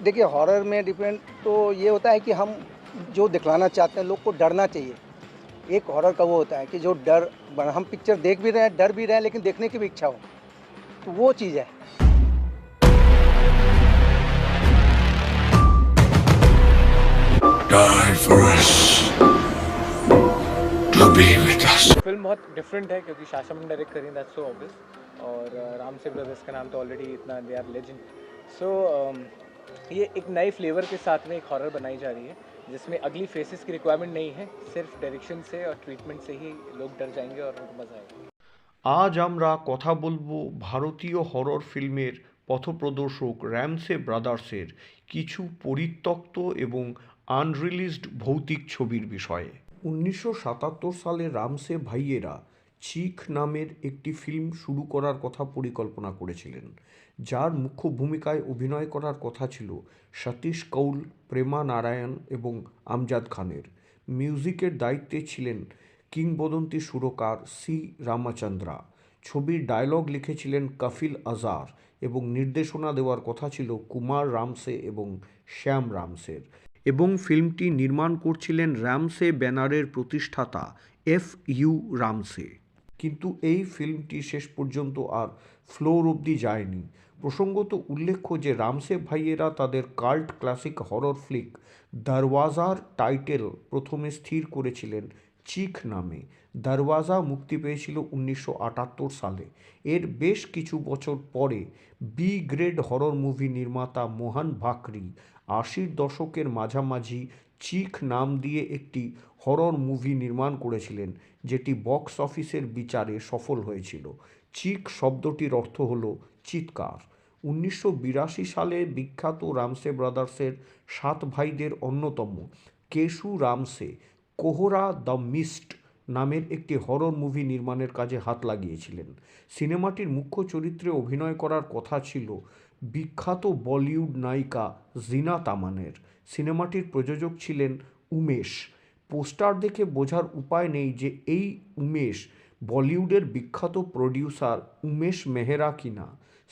देखिए हॉरर में डिफरेंट तो ये होता है कि हम जो दिखलाना चाहते हैं लोग को डरना चाहिए। एक हॉरर का वो होता है कि जो हम पिक्चर देख भी रहे हैं, डर भी रहे हैं, लेकिन देखने की भी इच्छा हो, तो वो चीज़ है। Die for us to be with us. Film बहुत डिफरेंट है क्योंकि शाशामन डायरेक्ट करी, दैट्स सो ऑब्वियस। और राम से ब्रदर्स का नाम तो ऑलरेडी इतना, दे आर लेजेंड। सो ये एक नए फ्लेवर के साथ में एक हॉरर बनाई जा रही है जिसमें अगली फेसेस की रिक्वायरमेंट नहीं है, सिर्फ डायरेक्शन से और ट्रीटमेंट से ही लोग डर जाएंगे और उनको मजा आएगा। আজ আমরা কথা বলবো ভারতীয় হরর ফিল্মের পথপ্রদর্শক র্যামসে ব্রাদার্সের কিছু পরিত্যক্ত এবং আনরিলিজড ভৌতিক ছবির বিষয়ে। 1977 সালে রামসে ভাইয়েরা চিখ নামের একটি ফিল্ম শুরু করার কথা পরিকল্পনা করেছিলেন, যার মুখ্য ভূমিকায় অভিনয় করার কথা ছিল সতীশ কৌল, প্রেমা নারায়ণ এবং আমজাদ খানের। মিউজিকের দায়িত্বে ছিলেন কিংবদন্তি সুরকার সি রামাচন্দ্রা। ছবির ডায়লগ লিখেছিলেন কফিল আজার এবং নির্দেশনা দেওয়ার কথা ছিল কুমার রামসে এবং শ্যাম রামসের, এবং ফিল্মটি নির্মাণ করছিলেন রামসে ব্যানারের প্রতিষ্ঠাতা এফ.ইউ. রামসে। কিন্তু এই ফিল্মটি শেষ পর্যন্ত আর ফ্লোর অবধি যায়নি। প্রসঙ্গত উল্লেখ্য যে রামসে ভাইয়েরা তাদের কাল্ট ক্লাসিক হরর ফ্লিক দরওয়াজার টাইটেল প্রথমে স্থির করেছিলেন চিখ নামে। দরওয়াজা মুক্তি পেয়েছিল 1978 সালে। এর বেশ কিছু বছর পরে বি গ্রেড হরর মুভি নির্মাতা মোহন ভাকরি 80 দশকের মাঝামাঝি চিখ নাম দিয়ে একটি হরর মুভি নির্মাণ করেছিলেন, যেটি বক্স অফিসের বিচারে সফল হয়েছিল। চিখ শব্দটির অর্থ হল চিৎকার। 1982 সালে বিখ্যাত রামসে ব্রাদার্সের 7 ভাইদের অন্যতম কেশু রামসে কোহরা দ্য মিস্ট নামের একটি হরর মুভি নির্মাণের কাজে হাত লাগিয়েছিলেন। সিনেমাটির মুখ্য চরিত্রে অভিনয় করার কথা ছিল বিখ্যাত বলিউড নায়িকা জিনাত আমানের। সিনেমাটির প্রযোজক ছিলেন উমেশ। পোস্টার দেখে বোঝার উপায় নেই যে এই উমেশ বলিউডের বিখ্যাত প্রডিউসার উমেশ মেহরা কিনা।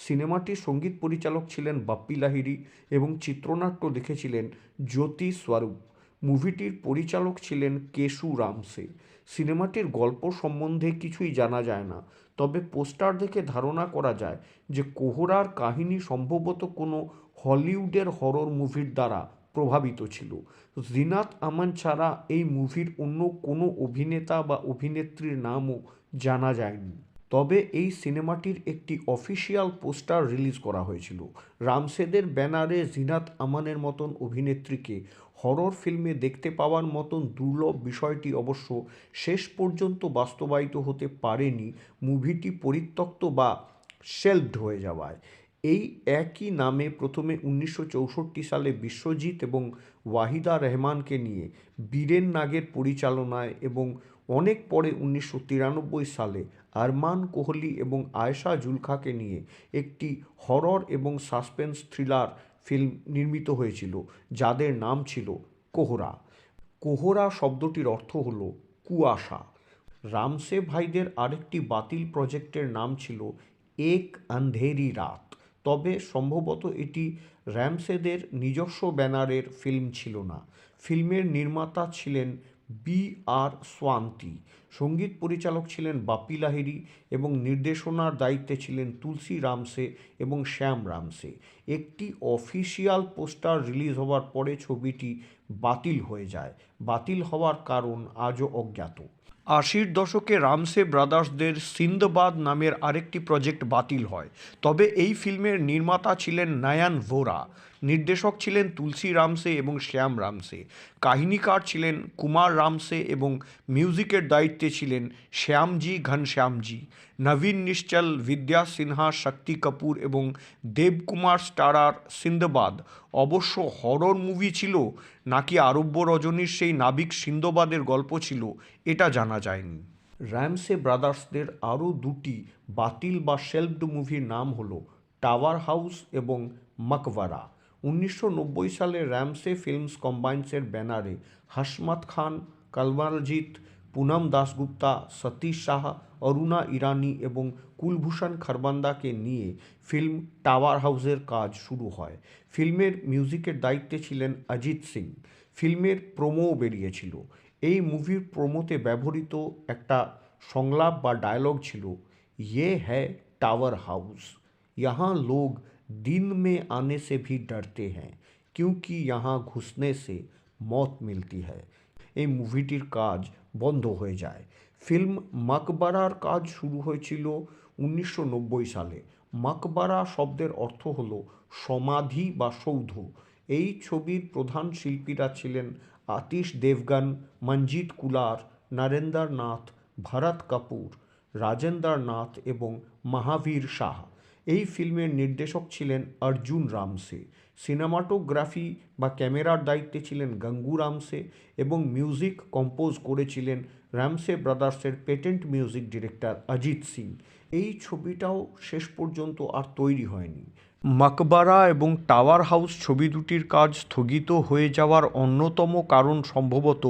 সিনেমাটির সঙ্গীত পরিচালক ছিলেন বাপ্পি লাহিড়ী এবং চিত্রনাট্য লিখেছিলেন জ্যোতি স্বরূপ। মুভিটির পরিচালক ছিলেন কেশু রামসে। সিনেমাটির গল্প সম্বন্ধে কিছুই জানা যায় না, তবে পোস্টার দেখে ধারণা করা যায় যে কোহরার কাহিনী সম্ভবত কোনো হলিউডের হরর মুভির দ্বারা প্রভাবিত ছিল। জিনাত আমান ছাড়া এই মুভির অন্য কোনো অভিনেতা বা অভিনেত্রীর নামও জানা যায়নি। তবে এই সিনেমাটির একটি অফিসিয়াল পোস্টার রিলিজ করা হয়েছিল। রামসেদের ব্যানারে জিনাত আমানের মতন অভিনেত্রীকে হরর ফিল্মে দেখতে পাওয়ার মতন দুর্লভ বিষয়টি অবশ্য শেষ পর্যন্ত বাস্তবায়িত হতে পারেনি, মুভিটি পরিত্যক্ত বা শেলভড হয়ে যাওয়ায়। এই একই নামে প্রথমে 1964 সালে বিশ্বজিৎ এবং ওয়াহিদা রহমানকে নিয়ে বীরেন নাগের পরিচালনায় এবং অনেক পরে 1993 সালে আরমান কোহলি এবং আয়েশা জুলখাকে নিয়ে একটি হরর এবং সাসপেন্স থ্রিলার ফিল্ম নির্মিত হয়েছিল, যাদের নাম ছিল কোহরা। কোহরা শব্দটির অর্থ হল কুয়াশা। রামসে ভাইদের আরেকটি বাতিল প্রজেক্টের নাম ছিল এক আন্ধেরি রাত, তবে সম্ভবত এটি র্যামসেদের নিজস্ব ব্যানারের ফিল্ম ছিল না। ফিল্মের নির্মাতা ছিলেন বি আর সোয়ান্তি, সঙ্গীত পরিচালক ছিলেন বাপ্পি লাহিড়ী এবং নির্দেশনার দায়িত্বে ছিলেন তুলসী রামসে এবং শ্যাম রামসে। একটি অফিসিয়াল পোস্টার রিলিজ হওয়ার পরে ছবিটি বাতিল হয়ে যায়। বাতিল হওয়ার কারণ আজও অজ্ঞাত। 80 দশকে রামসে ব্রাদার্সদের সিন্দবাদ নামের আরেকটি প্রজেক্ট বাতিল হয়, তবে এই ফিল্মের নির্মাতা ছিলেন নয়ন ভোরা, নির্দেশক ছিলেন তুলসী রামসে এবং শ্যাম রামসে, কাহিনীকার ছিলেন কুমার রামসে এবং মিউজিকের দায়িত্বে ছিলেন শ্যামজি ঘনশ্যামজি। নবীন নিশ্চল, বিদ্যা সিনহা, শক্তি কাপুর এবং দেবকুমার স্টারার সিন্দবাদ অবশ্য হরর মুভি ছিল নাকি আরব্য রজনীর সেই নাবিক সিন্দবাদের গল্প ছিল, এটা জানা যায়নি। র্যামসে ব্রাদার্সদের আরও দুটি বাতিল বা শেলভড মুভির নাম হলো টাওয়ার হাউস এবং মকবরা। 1990 সালে র্যামসে ফিল্মস কম্বাইন্সের ব্যানারে হাশমত খান, কমলজিৎ, पूनम दासगुप्ता, सतीश शाह, अरुणा ईरानी এবং কুলভূষণ খরবন্দাকে নিয়ে ফিল্ম টাওয়ার হাউসের কাজ শুরু হয়। ফিল্মের মিউজিকের দায়িত্বে ছিলেন অজিত সিং। ফিল্মের প্রোমোও বেরিয়েছিল। এই মুভির প্রোমোতে ব্যবহৃত একটা সংলাপ বা ডায়লগ ছিল, ये है टावर हाउस, यहाँ लोग दिन में आने से भी डरते हैं क्योंकि यहाँ घुसने से मौत मिलती है। এই মুভিটির কাজ বন্ধ হয়ে যায়। ফিল্ম মাকবারার কাজ শুরু হয়েছিল 1990 সালে। মাকবারা শব্দের অর্থ হল সমাধি বা সৌধ। এই ছবির প্রধান শিল্পীরা ছিলেন আতিশ দেবগন, মঞ্জিত কুলার, নরেন্দর নাথ, ভরত কাপুর, রাজেন্দ্র নাথ এবং মহাবীর শাহ। এই ফিল্মের নির্দেশক ছিলেন অর্জুন রামসে। সিনেমাটোগ্রাফি বা ক্যামেরার দায়িত্বে ছিলেন গঙ্গু রামসে এবং মিউজিক কম্পোজ করেছিলেন রামসে ব্রাদার্সের patent music director Ajit Singh. এই ছবিটাও শেষ পর্যন্ত আর তৈরি হয়নি। মাকবারা এবং টাওয়ার হাউস ছবি দুটির কাজ স্থগিত হয়ে যাওয়ার অন্যতম কারণ সম্ভবত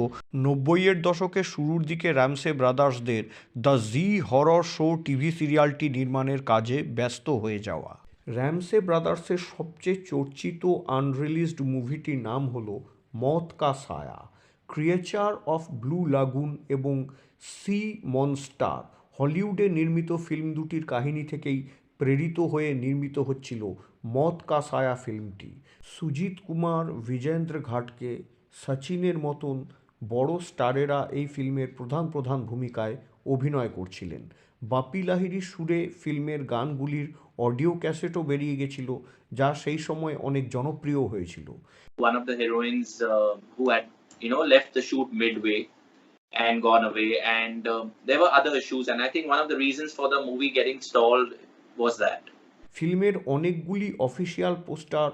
90-এর দশকের শুরুর দিকে রামসে ব্রাদার্সদের the Zee horror show TV সিরিয়ালটি নির্মাণের কাজে ব্যস্ত হয়ে যাওয়া। রামসে ব্রাদার্সের সবচেয়ে চর্চিত আনরিলিজড মুভিটির নাম হলো মত কা সায়া। ক্রিয়েচার অফ ব্লু লাগুন এবং সি মনস্টার হলিউডে নির্মিত ফিল্ম দুটির কাহিনী থেকেই প্রেরিত হয়ে নির্মিত হচ্ছিল মত কা সায়া ফিল্মটি। সুজিত কুমার, বিজেন্দ্র ঘাটকে, সচিনের মতন বড় স্টারেরা এই ফিল্মের প্রধান ভূমিকায় অভিনয় করছিলেন। বাপি লাহিড়ির সুরে ফিল্মের গানগুলির অডিও ক্যাসেটও বেরিয়ে গেছিল, যা সেই সময় অনেক জনপ্রিয় হয়েছিল। One of the heroines who had left the shoot midway and gone away, and there were other issues, and I think one of the reasons for the movie getting stalled was that. ফিল্মের অনেকগুলি official poster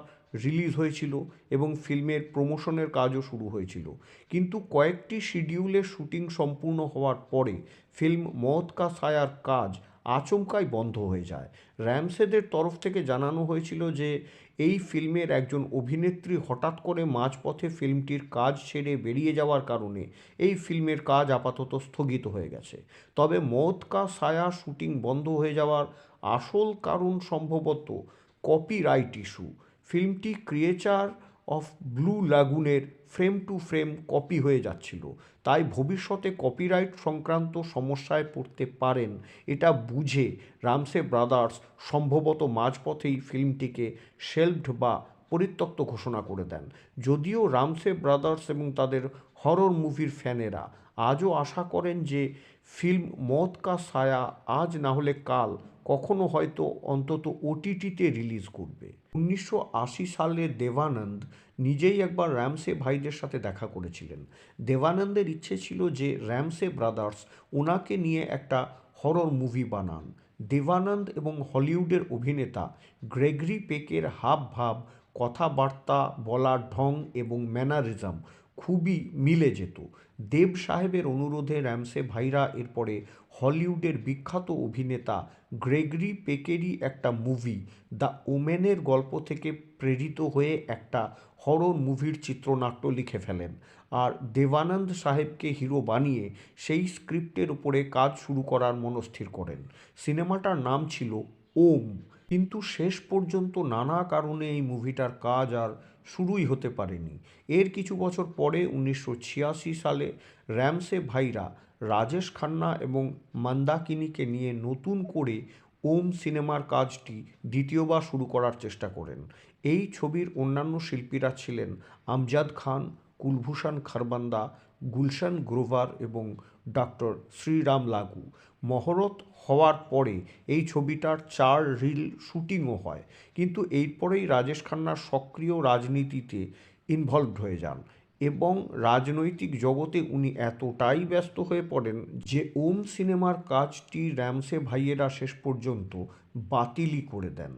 release হয়েছিল এবং ফিল্মের প্রমোশনের কাজও শুরু হয়েছিল, কিন্তু কয়েকটি শিডিউলের শুটিং সম্পূর্ণ হওয়ার পরে ফিল্ম মত কা সায়ার কাজ আচমকাই বন্ধ হয়ে যায়। র্যামসেদের তরফ থেকে জানানো হয়েছিল যে এই ফিল্মের একজন অভিনেত্রী হঠাৎ করে মাঝপথে ফিল্মটির কাজ ছেড়ে বেরিয়ে যাওয়ার কারণে এই ফিল্মের কাজ আপাতত স্থগিত হয়ে গেছে। তবে মত কা সায়া শুটিং বন্ধ হয়ে যাওয়ার আসল কারণ সম্ভবত কপিরাইট ইস্যু। ফিল্মটি ক্রিয়েচার অফ ব্লু লাগুনের ফ্রেম টু ফ্রেম কপি হয়ে যাচ্ছিল, তাই ভবিষ্যতে কপিরাইট সংক্রান্ত সমস্যায় পড়তে পারেন এটা বুঝে রামসে ব্রাদার্স সম্ভবত মাঝপথেই ফিল্মটিকে শেলভড বা পরিত্যক্ত ঘোষণা করে দেন। যদিও রামসে ব্রাদার্স এবং তাদের হরর মুভির ফ্যানেরা আজও আশা করেন যে ফিল্ম মত কা সায়া আজ না হলে কাল কখনো হয়তো অন্তত ওটিটিতে রিলিজ করবে। 1980 সালে দেবানন্দ নিজেই একবার রামসে ভাইদের সাথে দেখা করেছিলেন। দেবানন্দের ইচ্ছে ছিল যে রামসে ব্রাদার্স ওনাকে নিয়ে একটা হরর মুভি বানান। দেবানন্দ এবং হলিউডের অভিনেতা গ্রেগরি পেকের হাবভাব, কথাবার্তা বলার ঢং এবং ম্যানারিজম খুবই মিলে যেত। দেব সাহেবের অনুরোধে রামসে ভাইরা এরপরে হলিউডের বিখ্যাত অভিনেতা গ্রেগরি পেকেরই একটা মুভি দ্য ওমেনের গল্প থেকে প্রেরিত হয়ে একটা হরর মুভির চিত্রনাট্য লিখে ফেলেন আর দেবানন্দ সাহেবকে হিরো বানিয়ে সেই স্ক্রিপ্টের উপরে কাজ শুরু করার মনস্থির করেন। সিনেমাটার নাম ছিল ওম, কিন্তু শেষ পর্যন্ত নানা কারণে এই মুভিটার কাজ আর শুরুই হতে পারেনি। এর কিছু বছর পরে 1986 সালে রামসে ভাইরা রাজেশ খান্না এবং মন্দাকিনীকে নিয়ে নতুন করে ওম সিনেমার কাজটি দ্বিতীয়বার শুরু করার চেষ্টা করেন। এই ছবির অন্যান্য শিল্পীরা ছিলেন আমজাদ খান, কুলভূষণ খরবন্দা, গুলশন গ্রোভার এবং ডক্টর শ্রীরাম লাগু। মহরত হওয়ার পরে এই ছবিটার 4 রিল শুটিংও হয়, কিন্তু এরপরেই রাজেশ খান্নার সক্রিয় রাজনীতিতে ইনভলভড হয়ে যান এবং রাজনৈতিক জগতে উনি এতটাই ব্যস্ত হয়ে পড়েন যে ওম সিনেমার কাজটি রামসে ভাইয়েরা শেষ পর্যন্ত বাতিলই করে দেন।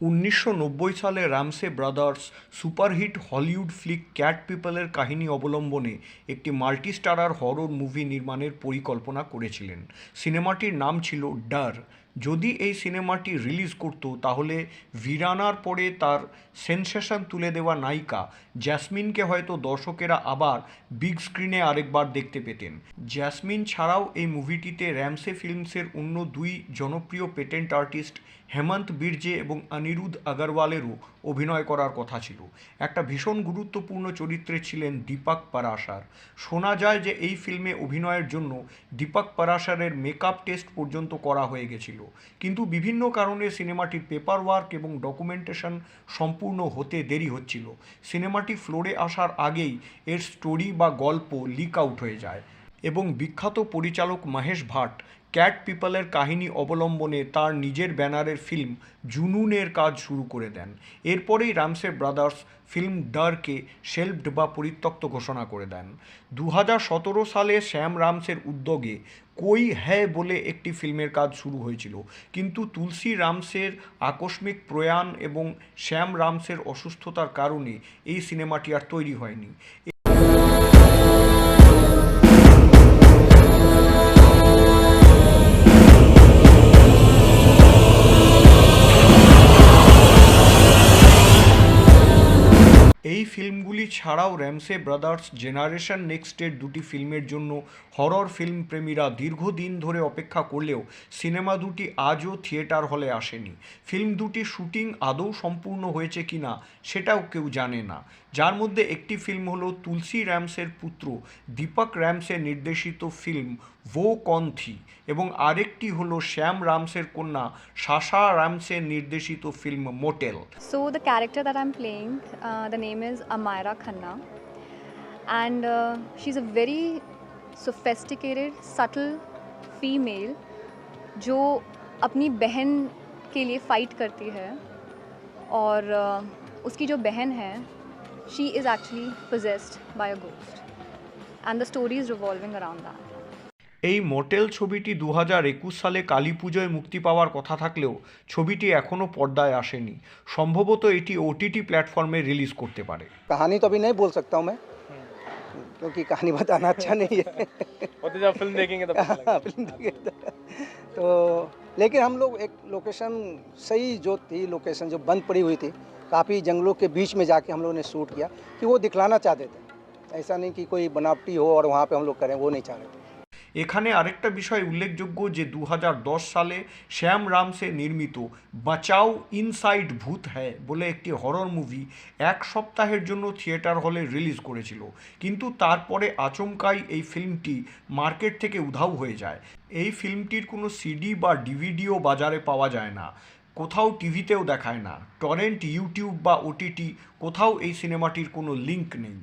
1990 সালে Ramsay Brothers superhit Hollywood flick cat পিপলের কাহিনী অবলম্বনে একটি মাল্টিস্টারার হরর মুভি নির্মাণের পরিকল্পনা করেছিলেন। সিনেমাটির নাম ছিল ডার, যদি এই সিনেমাটি রিলিজ করত তাহলে ভিরানার পরে তার সেনসেশন তুলে দেওয়া নায়িকা জ্যাসমিনকে হয়তো দর্শকেরা আবার বিগ স্ক্রিনে আরেকবার দেখতে পেতেন। জ্যাসমিন ছাড়াও এই মুভিটিতে র্যামসে ফিল্মসের অন্য দুই জনপ্রিয় পেটেন্ট আর্টিস্ট হেমন্ত বিরজে এবং অনিরুদ্ধ আগরওয়ালেরও অভিনয় করার কথা ছিল। একটা ভীষণ গুরুত্বপূর্ণ চরিত্রে ছিলেন দীপক পারাশার। শোনা যায় যে এই ফিল্মে অভিনয়ের জন্য দীপক পারাশারের মেকআপ টেস্ট পর্যন্ত করা হয়ে গেছিল, কিন্তু বিভিন্ন কারণে সিনেমাটির পেপার ওয়ার্ক এবং ডকুমেন্টেশন সম্পূর্ণ হতে দেরি হচ্ছিল। সিনেমাটি ফ্লোরে আসার আগেই এর স্টোরি বা গল্প লিক আউট হয়ে যায় এবং বিখ্যাত পরিচালক মহেশ ভাট ক্যাট পিপলের কাহিনী অবলম্বনে তার নিজের ব্যানারের ফিল্ম জুনুনের কাজ শুরু করে দেন। এরপরেই রামসে ব্রাদার্স ফিল্ম ডারকে শেলফড বা পরিত্যক্ত ঘোষণা করে দেন। 2017 সালে শ্যাম রামসের উদ্যোগে কোই হ্যায় বলে একটি ফিল্মের কাজ শুরু হয়েছিল, কিন্তু তুলসী রামসের আকস্মিক প্রয়াণ এবং শ্যাম রামসের অসুস্থতার কারণে এই সিনেমাটি আর তৈরি হয়নি। এই ফিল্মগুলি ছাড়াও র্যামসে ব্রাদার্স জেনারেশন নেক্সটের দুটি ফিল্মের জন্য হরর ফিল্ম প্রেমীরা দীর্ঘদিন ধরে অপেক্ষা করলেও সিনেমা দুটি আজও থিয়েটার হলে আসেনি। ফিল্ম দুটি শুটিং আদৌ সম্পূর্ণ হয়েছে কিনা সেটাও কেউ জানে না, যার মধ্যে একটি ফিল্ম হলো তুলসী র্যামসের পুত্র দীপক র্যামসের নির্দেশিত ফিল্ম वो कौन थी এবং আরেকটি হলো শ্যাম রামসের কন্যা সাশা রামসের নির্দেশিত film motel. So the character that I'm playing, the name is Amira Khanna, and she's a very sophisticated, subtle female जो अपनी बहन के लिए फाइट करती है, और उसकी जो बहन है she is actually possessed by a ghost, and the story is revolving around that. এই মোটেল ছবিটি 2021 সালে কালী পুজোয় মুক্তি পাওয়ার কথা থাকলেও ছবিটি এখনও পর্দায় আসেনি। সম্ভবত এটি ওটিটি প্ল্যাটফর্মে রিলিজ করতে পারে। कहानी तो अभी नहीं बोल सकता हूँ मैं, क्योंकि कहानी बताना अच्छा नहीं है। वो तो जब फिल्म देखेंगे तब पता लगेगा। फिल्म देखे तो लेकिन हम लोग एक लोकेशन सही जो थी, लोकेशन जो बंद पड़ी हुई थी, काफ़ी जंगलों के बीच में जाके हम लोगों ने शूट किया कि वो दिखलाना चाहते थे। ऐसा नहीं कि कोई बनावटी हो और वहाँ पे हम लोग करें, वो नहीं चाह रहे थे। এখানে আরেকটা বিষয় উল্লেখযোগ্য যে 2010 সালে শ্যাম রামসে নির্মিত বাঁচাও ইনসাইড ভূত হ্যায় বলে একটি হরর মুভি এক সপ্তাহের জন্য থিয়েটার হলে রিলিজ করেছিল, কিন্তু তারপরে আচমকাই এই ফিল্মটি মার্কেট থেকে উধাও হয়ে যায়। এই ফিল্মটির কোনো সিডি বা ডিভিডিও বাজারে পাওয়া যায় না, কোথাও টিভিতেও দেখায় না, টরেন্ট, ইউটিউব বা ওটিটি কোথাও এই সিনেমাটির কোনো লিঙ্ক নেই।